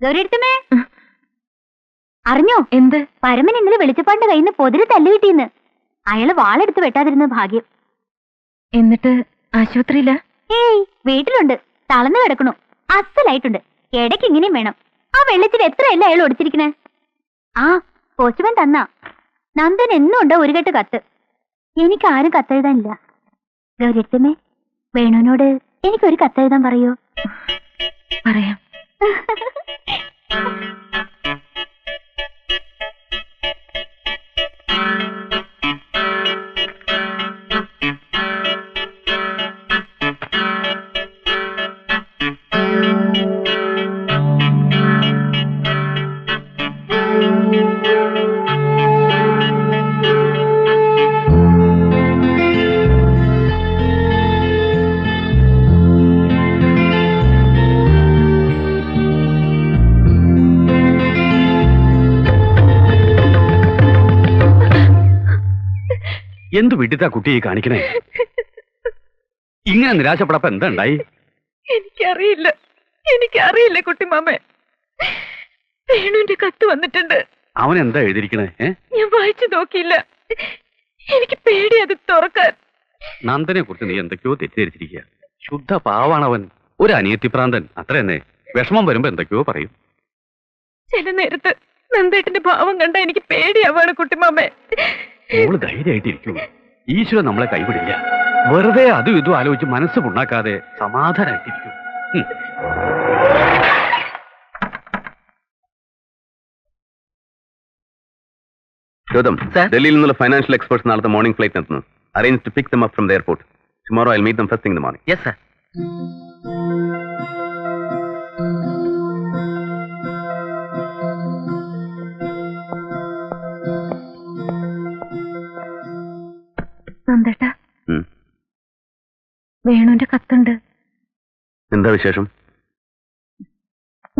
ഗൗരിയടുത്തമ്മേ, അറിഞ്ഞോ എന്ത്? പരമൻ ഇന്നലെ വെളിച്ചപ്പാടിന്റെ കയ്യിൽ നിന്ന് പൊതിര് തല്ലുകിട്ടിന്ന്. അയാള് വാളെടുത്ത് വെട്ടാതിരുന്നത് ഭാഗ്യം. എന്നിട്ട് ആശുപത്രിയില? ഏയ്, വീട്ടിലുണ്ട്. തളർന്നു കിടക്കണു. അസലായിട്ടുണ്ട്. ഇടയ്ക്ക് ഇങ്ങനെയും വേണം. ആ വെള്ളത്തിൽ എത്രയല്ല അയാൾ ഒടിച്ചിരിക്കണേ. ആ പോസ്റ്റ്മാൻ തന്നാ. നന്ദൻ എന്നും ഉണ്ട് ഒരു കെട്ട് കത്ത്. എനിക്ക് ആരും കത്തെഴുതാനില്ല. ഗൗരിയടുത്തമ്മേ, വേണുവിനോട് എനിക്കൊരു കത്തെഴുതാൻ പറയോ? പറയാം. എന്തു വിട്ടിട്ടാ കുട്ടിയെ കാണിക്കണേ? ഇങ്ങനെ നിരാശപ്പെടപ്പ എന്താ ഉണ്ടായി? എനിക്കറിയില്ല കുട്ടിമാമേ. വേണുവിന്റെ കത്ത് വന്നിട്ടുണ്ട്. അവൻ എന്താ എഴുതിയിരിക്കണേ? ഞാൻ വായിച്ചു നോക്കിയില്ല. എനിക്ക് പേടി അത് തുറക്കാൻ. നന്ദനെ കുറിച്ച് നീ എന്തൊക്കെയോ തെറ്റിദ്ധരിച്ചിരിക്കുക. ശുദ്ധ പാവാണവൻ. ഒരു അനിയത്തിപ്രാന്തൻ, അത്ര തന്നെ. വിഷമം വരുമ്പോ എന്തൊക്കെയോ പറയും. ചില നേരത്ത് നന്ദേട്ടന്റെ ഭാവം കണ്ട എനിക്ക് പേടിയാവാണ് കുട്ടിമാമേ. മോള് ധൈര്യമായിട്ടിരിക്കൂ. ഈശ്വരൻ നമ്മളെ കൈവിടില്ല. വെറുതെ അതും ഇതും ആലോചിച്ച് മനസ്സ് പുണ്ണാക്കാതെ സമാധാനമായിട്ടിരിക്കൂ. ഗൗതം, ഡൽഹിയിൽ നിന്നുള്ള ഫൈനാൻഷ്യൽ എക്സ്പെർട്സ് നാളത്തെ മോർണിംഗ് ഫ്ലൈറ്റ് എത്തുന്നു. Arrange to pick them up from the airport. Tomorrow I will meet them first thing in the morning. Yes sir. നന്ദേട്ടാ, വേണുവിന്റെ കത്തുണ്ട്. എന്താ വിശേഷം?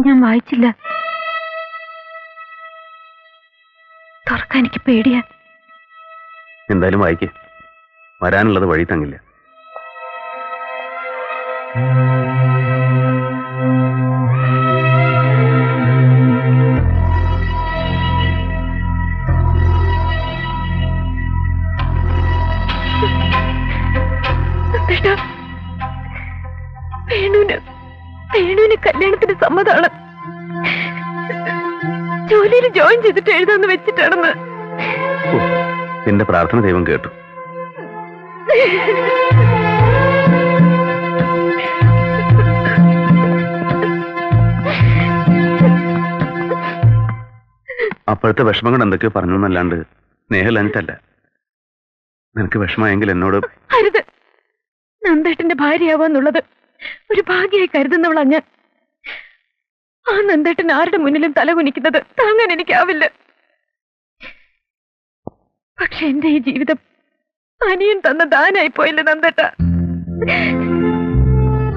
ഞാൻ വായിച്ചില്ല. തുറക്കാൻ എനിക്ക് പേടിയാ. എന്തായാലും വായിക്കേ. വരാനുള്ളത് വഴി തങ്ങില്ല. വേണുവിന് കല്യാണത്തിന് സമ്മതാണ്. ജോലിയിൽ ജോയിൻ ചെയ്തിട്ട് എഴുതാന്ന് വെച്ചിട്ടാണെന്ന്. എന്റെ പ്രാർത്ഥന ദൈവം കേട്ടു. അപ്പോഴത്തെ വിഷമങ്ങൾ എന്തൊക്കെയോ പറഞ്ഞു എന്നല്ലാണ്ട് സ്നേഹലഞ്ഞിട്ടല്ല. നിനക്ക് വിഷമമെങ്കിൽ എന്നോട്. അരുത്. നന്ദേട്ടന്റെ ഭാര്യയാവാന്നുള്ളത് ഒരു ഭാഗ്യമായി കരുതുന്നവളാ ഞാൻ. ആ നന്ദേട്ടൻ ആരുടെ മുന്നിലും തലകുനിക്കുന്നത് താങ്ങാൻ എനിക്കാവില്ല. പക്ഷെ എന്റെ ഈ ജീവിതം അനിയൻ തന്ന ദാനായി പോയില്ല നന്ദേട്ട.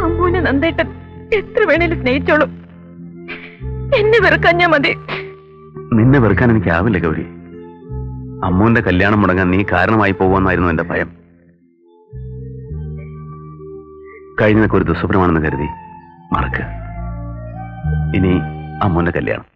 അമ്മൂനെ നന്ദേട്ടൻ എത്ര വേണേലും സ്നേഹിച്ചോളും. എന്നെ വെറുക്കാൻ ഞാൻ മതി. നിന്നെ വെറുക്കാൻ എനിക്കാവില്ല ഗൗരി. അമ്മൂന്റെ കല്യാണം മുടങ്ങാൻ നീ കാരണമായി പോകുമെന്നായിരുന്നു എന്റെ ഭയം. കഴിഞ്ഞതൊക്കെ ഒരു ദുസ്വപ്നമാണെന്ന് കരുതി മറക്കുക. ഇനി അമ്മൂന്റെ കല്യാണം.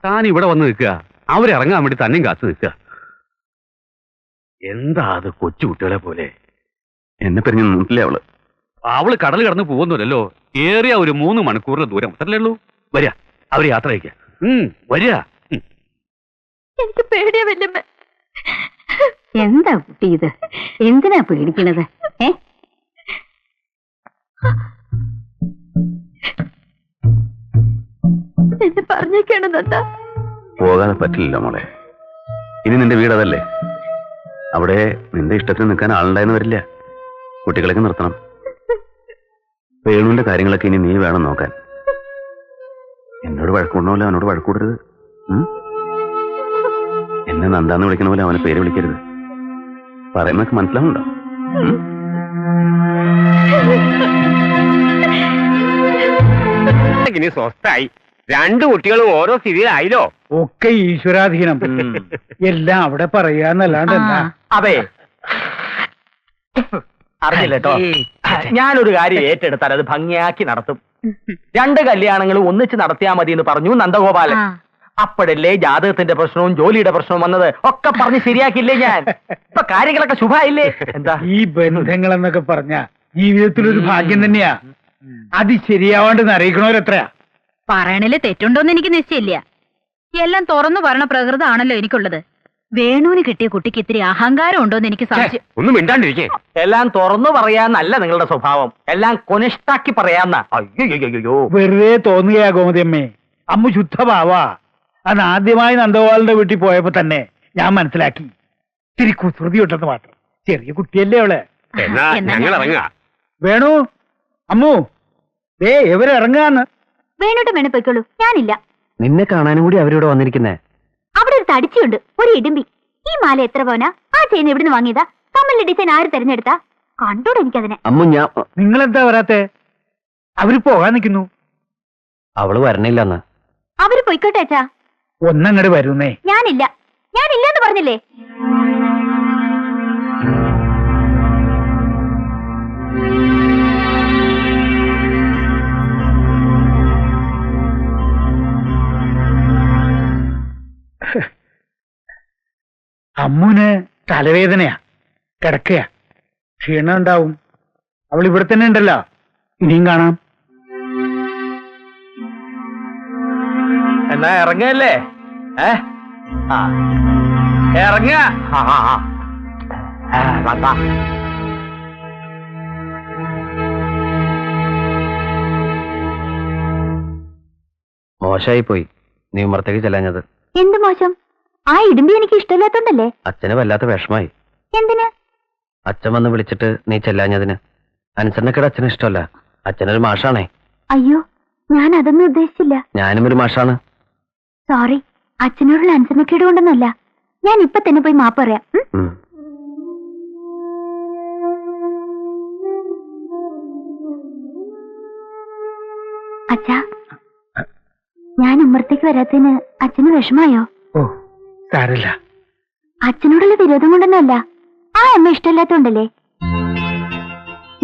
താൻ ഇവിടെ വന്ന് നിൽക്കുക. അവരിറങ്ങാൻ വേണ്ടി തന്നെയും കാത്തു നിൽക്കുക. എന്താ അത് കൊച്ചു കുട്ടികളെ പോലെ? എന്നെ പിരിഞ്ഞു നിന്നിട്ടില്ലേ അവള്? അവള് കടൽ കടന്ന് പോകുന്നില്ലല്ലോ. ഏറിയ ഒരു 3 മണിക്കൂറിന് ദൂരം അത്രല്ലേ ഉള്ളൂ. വരിക, അവര് യാത്ര അയക്കുക. വരിക. എനിക്ക് പേടിയാ വല്യമ്മ. എന്താ കുട്ടി ഇത്? എന്തിനാ പേടിക്കണത്? എന്നെ പറഞ്ഞേക്കാണ് നന്ദ. പോകാതെ പറ്റില്ല മോളെ. ഇനി നിന്റെ വീട് അതല്ലേ, അവിടെ നിന്റെ ഇഷ്ടത്തിന് നിൽക്കാൻ ആളുണ്ടായെന്ന് വരില്ല. കുട്ടികളൊക്കെ നിർത്തണം. വേണുവിന്റെ കാര്യങ്ങളൊക്കെ ഇനി നീ വേണം നോക്കാൻ. എന്നോട് വഴക്കുകൊണ്ട പോലെ അവനോട് വഴക്കൂടരുത്. എന്നെ നന്ദാന്ന് വിളിക്കണ പോലെ അവനെ പേര് വിളിക്കരുത്. പറയുന്നൊക്കെ മനസ്സിലാവുന്നുണ്ടോ? ഇനി സ്വസ്ഥായി. രണ്ടു കുട്ടികളും ഓരോ സ്ഥിതിയിലായില്ലോ. ഒക്കെ ഈശ്വരാധീനം. എല്ലാം അവിടെ പറയാന്നല്ലാണ്ട് എന്താ. അതെ, അറിഞ്ഞില്ല കേട്ടോ. ഞാനൊരു കാര്യം ഏറ്റെടുത്താൽ അത് ഭംഗിയാക്കി നടത്തും. രണ്ട് കല്യാണങ്ങളും ഒന്നിച്ച് നടത്തിയാ മതി എന്ന് പറഞ്ഞു നന്ദഗോപാലൻ. അപ്പോഴല്ലേ ജാതകത്തിന്റെ പ്രശ്നവും ജോലിയുടെ പ്രശ്നവും വന്നത്. ഒക്കെ പറഞ്ഞ് ശരിയാക്കിയില്ലേ ഞാൻ. ഇപ്പൊ കാര്യങ്ങളൊക്കെ ശുഭായില്ലേ? എന്താ ഈ ബന്ധങ്ങൾ എന്നൊക്കെ പറഞ്ഞ ജീവിതത്തിലൊരു ഭാഗ്യം തന്നെയാ. അത് ശരിയാവാണ്ട് അറിയിക്കണവരെത്രയാ. പറയണില് തെറ്റുണ്ടോന്ന് എനിക്ക് നിശ്ചയില്ല. എല്ലാം തുറന്നു പറഞ്ഞ പ്രകൃതമാണല്ലോ എനിക്കുള്ളത്. വേണുവിന് കിട്ടിയ കുട്ടിക്ക് ഇത്തിരി അഹങ്കാരം ഉണ്ടോന്ന് എനിക്ക് സംശയം. ഒന്നും മിണ്ടാണ്ടിരിക്കേ. എല്ലാം തുറന്നു പറയാന്നല്ല നിങ്ങളുടെ സ്വഭാവം, എല്ലാം കൊനിഷ്ടാക്കി പറയാന്ന. അയ്യോ, വെറുതെ തോന്നുകയാ ഗോമതിയമ്മേ. അമ്മ ശുദ്ധഭാവാ. അന്ന് ആദ്യമായി നന്ദഗോപാലിന്റെ വീട്ടിൽ പോയപ്പോ തന്നെ ഞാൻ മനസ്സിലാക്കി. ഇത്തിരി കുസൃതി ഉണ്ടെന്ന് മാത്രം. ചെറിയ കുട്ടിയല്ലേ അവളെ. എന്നാ ഞങ്ങൾ ഇറങ്ങുക. വേണു, അമ്മു, ഇവരിറങ്ങാന്ന്. വേണോട്ട് വേണേ പൊയ്ക്കോളൂ, ഞാനില്ല. നിന്നെ കാണാനും കൂടി അവരിവിടെ വന്നിരിക്കുന്നേ. അവിടെ ഒരു തടിച്ചുണ്ട്, ഒരു ഇടുമ്പി. ഈ മാല എത്ര പോനാ? ആ ചെയിൻ എവിടുന്ന് വാങ്ങിയതാ? കമ്മലിന്റെ ഡിസൈൻ ആര് തെരഞ്ഞെടുത്താ? കണ്ടോടെ എനിക്കതിനെ. അമ്മു, ഞാൻ നിങ്ങളെന്താ വരാത്തെ? അവര് പോകാൻ നിൽക്കുന്നു. അവള് വരണില്ലെന്ന്. അവര് പൊയ്ക്കോട്ടെ അച്ഛാ. ഒന്നങ്ങട് വരുന്നേ. ഞാനില്ല, ഞാനില്ലെന്ന് പറഞ്ഞില്ലേ. അമ്മുന് തലവേദനയാ, കിടക്കയാ, ക്ഷീണം ഉണ്ടാവും. അവൾ ഇവിടെ തന്നെ ഉണ്ടല്ലോ. ഇനിയും കാണാം. എന്നാ ഇറങ്ങല്ലേ? ഇറങ്ങ. മോശമായി പോയി നീ ഉമ്മറത്തേക്ക് ചെല്ലാഞ്ഞത്. എന്ത് മോശം? ആ ഇടുമ്പി എനിക്ക് ഇഷ്ടമില്ലാത്തോണ്ടല്ലേ. അച്ഛന് വല്ലാത്ത വിഷമായി. എന്തിന്? അച്ഛൻ വന്ന് വിളിച്ചിട്ട് നീ ചെല്ലാഞ്ഞതിന്. അനുസരണക്കേട് അച്ഛന് ഇഷ്ടമല്ല. അച്ഛനൊരു മാഷാണേ. അയ്യോ, ഞാൻ അതൊന്നും ഉദ്ദേശിച്ചില്ല. ഞാനും ഒരു മാഷാണ്. സോറി, അച്ഛനോടുള്ള അനുസരണക്കേട് കൊണ്ടൊന്നുമല്ല. ഞാൻ ഇപ്പൊ തന്നെ പോയി മാപ്പ് പറയാം. അച്ഛാ, ഞാൻ ഉമ്മറത്തേക്ക് വരാത്തതിന് അച്ഛന് വിഷമായോ? ഓ, സാരല്ല. അച്ഛനോടുള്ള വിരോധം കൊണ്ടൊന്നുമല്ല. ആ അമ്മ ഇഷ്ടമില്ലാത്തോണ്ടല്ലേ.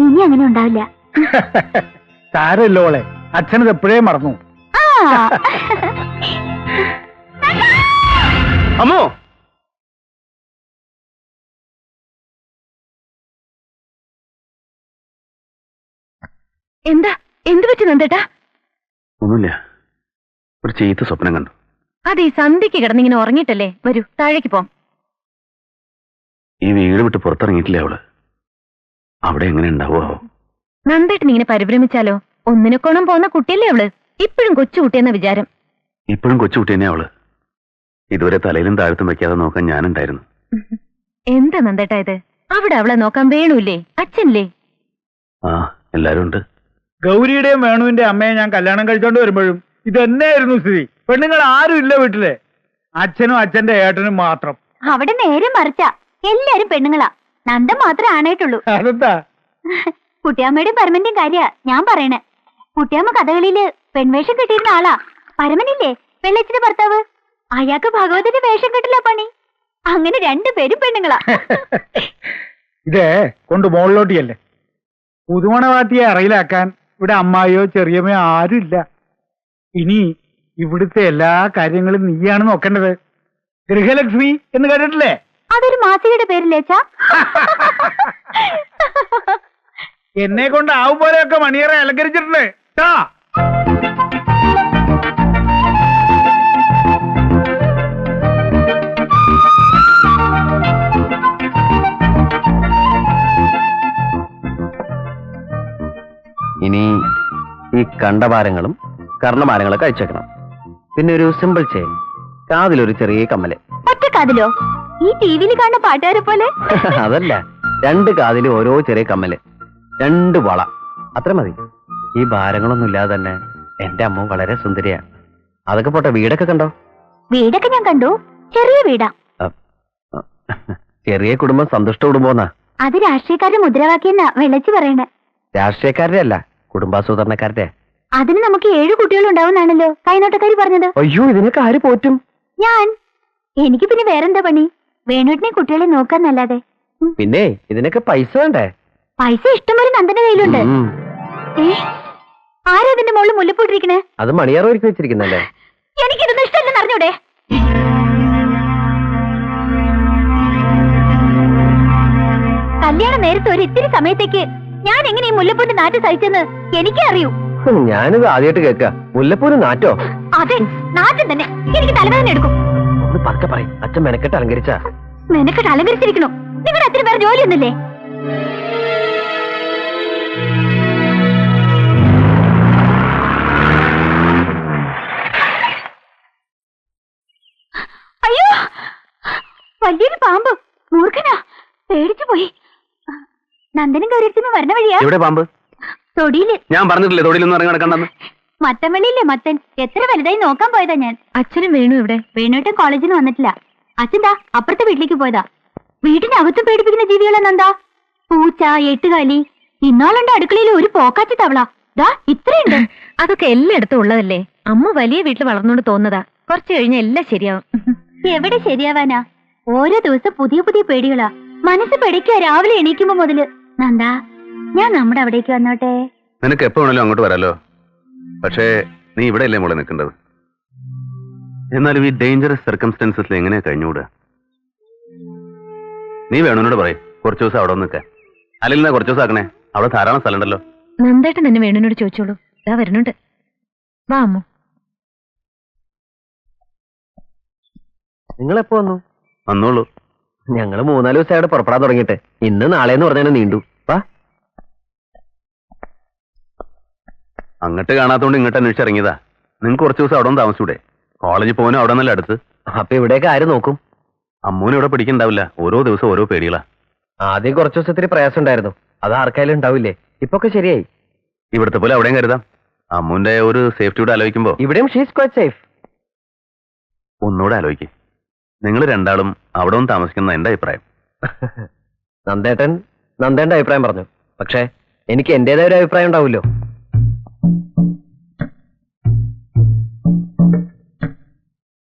ഇനി അങ്ങനെ ഉണ്ടാവില്ല. സാരല്ലോളെ, അച്ഛനത് എപ്പോഴേ മറന്നു. അമ്മോ, എന്താ? എന്ത് പറ്റി നന്ദേട്ടാ? ഒന്നുമില്ല, ഒരു ചീത്ത സ്വപ്നം കണ്ടു. അതെ, സന്ധ്യക്ക് കിടന്നിങ്ങനെ ഉറങ്ങിയിട്ടല്ലേ. വരൂ, താഴേക്ക് പോം. ഈ വീട് വിട്ട് പുറത്തിറങ്ങിയിട്ടില്ല അവള്. അവിടെ എങ്ങനെ ഉണ്ടാവോ? നന്ദേട്ടൻ ഇങ്ങനെ പരിഭ്രമിച്ചാലോ? ഒന്നിനെക്കോണം പോകുന്ന കുട്ടിയല്ലേ അവള്. ഇപ്പോഴും കൊച്ചുകുട്ടിയെന്ന വിചാരം. ഇപ്പോഴും കൊച്ചുകുട്ടി തന്നെ അവള്. ഇതുവരെ തലയിലും താഴത്തും വെക്കാതെ നോക്കാൻ ഞാനുണ്ടായിരുന്നു. എന്താ നന്ദേട്ടാ ഇത്? അവിടെ അവളെ നോക്കാൻ വേണൂല്ലേ? അച്ഛനില്ലേ? ആ, എല്ലാരും ഉണ്ട്. ഗൗരിയുടെയും വേണുവിന്റെ അമ്മയെ ഞാൻ കല്യാണം കഴിച്ചോണ്ട് വരുമ്പോഴും ഇതെന്നായിരുന്നു സ്ഥിതി. പെണ്ണുങ്ങൾ ആരും ഇല്ല വീട്ടിലെ. അച്ഛനും അച്ഛന്റെ ഏട്ടനും മാത്രം. അവിടെ നേരെ മറിച്ചാ. എല്ലാരും പെണ്ണുങ്ങളാ. നന്ദ മാത്രമേ ആണായിട്ടുള്ളൂ. അതെന്താ? കുട്ടിയമ്മയുടെയും പരമന്റെയും കാര്യ ഞാൻ പറയണേ. കുട്ടിയമ്മ കഥകളിയില് പെൺവേഷം കെട്ടിയിരുന്ന ആളാ. പരമനില്ലേ, വെള്ളച്ചിന്റെ ഭർത്താവ്, അയാൾക്ക് ഭഗവതിന്റെ വേഷം കെട്ടില്ല പണി. അങ്ങനെ രണ്ടുപേരും പെണ്ണുങ്ങളാ. ഇതേ കൊണ്ട് മുകളിലോട്ടിയല്ലേ. പുതുമണവാട്ടിയെ അറയിലാക്കാൻ ഇവിടെ അമ്മായിയോ ചെറിയമ്മയോ ആരുമില്ല. ഇനി ഇവിടുത്തെ എല്ലാ കാര്യങ്ങളും നീയാണ് നോക്കേണ്ടത്. ഗൃഹലക്ഷ്മി എന്ന് കേട്ടിട്ടില്ലേ? അതൊരു മാസികയുടെ പേരില്ലേച്ചാ? എന്നെ കൊണ്ട് ആവും പോലെയൊക്കെ മണിയറെ അലങ്കരിച്ചിട്ടുണ്ട്. ഇനി ഈ കണ്ടഭാരങ്ങളും കർണഭാരങ്ങളൊക്കെ അയച്ചേക്കണം. പിന്നെ ഒരു സിമ്പിൾ ചെയിൻ, കാതിലൊരു ചെറിയ കമ്മല്. ഒറ്റ കാതിലോ? ഈ ടിവിയിൽ കാണുന്ന പാട്ടുകാരെ പോലെ? അതല്ല, 2 കാതിലും ഓരോ ചെറിയ കമ്മല്, 2 വള, അത്ര മതി. ഈ ഭാരങ്ങളൊന്നും ഇല്ലാതെ തന്നെ എന്റെ അമ്മ വളരെ സുന്ദരിയാ. അതൊക്കെ പോട്ടെ, വീടൊക്കെ കണ്ടോ? വീടൊക്കെ ഞാൻ കണ്ടു. ചെറിയ വീടാ. ചെറിയ കുടുംബം സന്തുഷ്ട കുടുംബം. അത് രാഷ്ട്രീയക്കാരുടെ മുദ്രാവാക്യെന്നാ വെള്ളച്ചി പറയണേ. രാഷ്ട്രീയക്കാരുടെ അല്ല, കുടുംബാസൂത്രണക്കാരുടെ. അതിന് നമുക്ക് 7 കുട്ടികളുണ്ടാവുന്നാണല്ലോ കൈനോട്ടക്കാരി പറഞ്ഞത്. അയ്യോ, ഇതിനൊക്കെ ആര് പോറ്റും? ഞാൻ. എനിക്ക് പിന്നെ വേറെന്താ പണി? വേണുട്ടിനെ കുട്ടികളെ നോക്കാന്നല്ലാതെ. പിന്നെ ഇതിനൊക്കെ പൈസ വേണ്ടേ? പൈസ ഇഷ്ടംപോലെ നന്ദന്റെ കയ്യിലുണ്ട്. ആരാ അതിന്റെ മുകളിൽ മുല്ലപ്പൂട്ടിരിക്കണേ? അത് മണിയാറ ഒരുക്കി വെച്ചിരിക്കുന്നല്ലേ? എനിക്കിതൊന്നും ഇഷ്ടമല്ലെന്ന് അറിഞ്ഞൂടെ? കല്യാണ നേരത്തെ ഒരു ഇത്തിരി സമയത്തേക്ക് ഞാൻ എങ്ങനെ ഈ മുല്ലപ്പൂന്റെ നാറ്റ് സഹിച്ചെന്ന് എനിക്കേ അറിയൂ. ഞാനിത് ആദ്യമായിട്ട് കേൾക്ക. മുല്ലപ്പൂന് നാറ്റോ? അതെ, നാറ്റം തന്നെ. എനിക്ക് തലവേദന എടുക്കും. ഒന്ന് പക്ക പറയും. അച്ഛൻ മെനക്കെട്ട് അലങ്കരിച്ച. മെനക്കെട്ട് അലങ്കരിച്ചിരിക്കണോ? നിങ്ങളുടെ അച്ഛന് വേറെ ജോലിയൊന്നുമില്ലേ? അയ്യോ, വലിയൊരു പാമ്പ്. മൂർഖനാ, പേടിച്ചു പോയി. നന്ദനും ഗൗരിയത്തിനും വരണ വഴിയാ. എവിടെ പാമ്പ്? തൊടിയില്. ഞാൻ പറഞ്ഞിട്ടില്ലേ തൊടിയിലൊന്നും ഇറങ്ങി നടക്കണ്ടെന്ന്. മത്തൻ വെള്ളിയില്ലേ മത്തൻ, എത്ര വലുതായി നോക്കാൻ പോയതാ ഞാൻ. അച്ഛനും വേണു ഇവിടെ? വേണുട്ടൻ കോളേജിൽ വന്നിട്ടില്ല. അച്ഛന്താ അപ്പുറത്തെ വീട്ടിലേക്ക് പോയതാ. വീട്ടിനകത്തും പേടിപ്പിക്കുന്ന ജീവികളെന്നെന്താ? പൂച്ച, എട്ടുകാലി. ഇന്നാളുണ്ട് അടുക്കളയിൽ ഒരു പോക്കാച്ചി തവള. ദാ ഇത്രയുണ്ട്. അതൊക്കെ എല്ലായിടത്തും ഉള്ളതല്ലേ. അമ്മ വലിയ വീട്ടിൽ വളർന്നോണ്ട് തോന്നതാ. കുറച്ചു കഴിഞ്ഞാൽ എല്ലാം ശരിയാവും. എവിടെ ശരിയാവാനാ? ഓരോ ദിവസം പുതിയ പുതിയ പേടികളാ. മനസ്സ് പേടിക്കുക രാവിലെ എണീക്കുമ്പോ മുതല്. നന്ദാ, ഞാൻ നമ്മുടെ അവിടേക്ക് വന്നോട്ടെ? നിനക്ക് എപ്പോ വേണേലും അങ്ങോട്ട് വരാലോ. പക്ഷേ നീ ഇവിടെ അല്ലേ മോളെ നിൽക്കേണ്ടത്. എന്നാലും ഈ ഡേഞ്ചറസ് സർക്കംസ്റ്റൻസസിൽ എങ്ങനെയാ കഴിഞ്ഞുകൂടുക? നീ വേണോനോട് പറയും കുറച്ചു ദിവസം അവിടെ നിൽക്കാൻ. അല്ലെങ്കിൽ കുറച്ചു ദിവസം ആക്കണേ, അവിടെ ധാരാളം സ്ഥലം ഉണ്ടല്ലോ. നന്ദേട്ടൻ തന്നെ വേണുവിനോട് ചോദിച്ചോളൂ. ഇതാ വരുന്നുണ്ട്. വാ അമ്മു. നിങ്ങൾ എപ്പോ വന്നു? വന്നോളൂ. ഞങ്ങള് 3-4 ദിവസമായിട്ട് പുറപ്പെടാൻ തുടങ്ങിയിട്ട്. ഇന്ന് നാളെന്ന് പറഞ്ഞാൽ നീണ്ടു. വാ. അങ്ങോട്ട് കാണാത്തോണ്ട് ഇങ്ങോട്ട് അന്വേഷിച്ചിറങ്ങിയതാ. നിങ്ങൾക്ക് കുറച്ച് ദിവസം അവിടെ ഒന്ന് താമസിച്ചൂടെ? കോളേജിൽ പോകാനും അവിടെ നല്ല അടുത്ത്. അപ്പൊ ഇവിടെയൊക്കെ ആര് നോക്കും? അമ്മൂനെ ഇവിടെ പിടിക്കണ്ടാവില്ല. ഓരോ ദിവസം ഓരോ പേടികളാ. ആദ്യം കുറച്ച് ദിവസത്തിന് പ്രയാസം ഉണ്ടായിരുന്നു. അത് ആർക്കായാലും ഉണ്ടാവില്ലേ? ഇപ്പൊക്കെ ശരിയായി. ഇവിടുത്തെ പോലെ അവിടെയും കരുതാം. അമ്മൂന്റെ ഒരു സേഫ്റ്റിയോട് ആലോചിക്കുമ്പോ ഇവിടെയും ഷീസ് ക്വൈറ്റ് സേഫ്. ഒന്നുകൂടെ ആലോചിക്കും. നിങ്ങൾ രണ്ടാളും അവിടെ ഒന്ന് താമസിക്കുന്ന എന്റെ അഭിപ്രായം. നന്ദേട്ടന്റെ അഭിപ്രായം പറഞ്ഞു. പക്ഷെ എനിക്ക് എന്റേതായ ഒരു അഭിപ്രായം ഉണ്ടാവുമല്ലോ.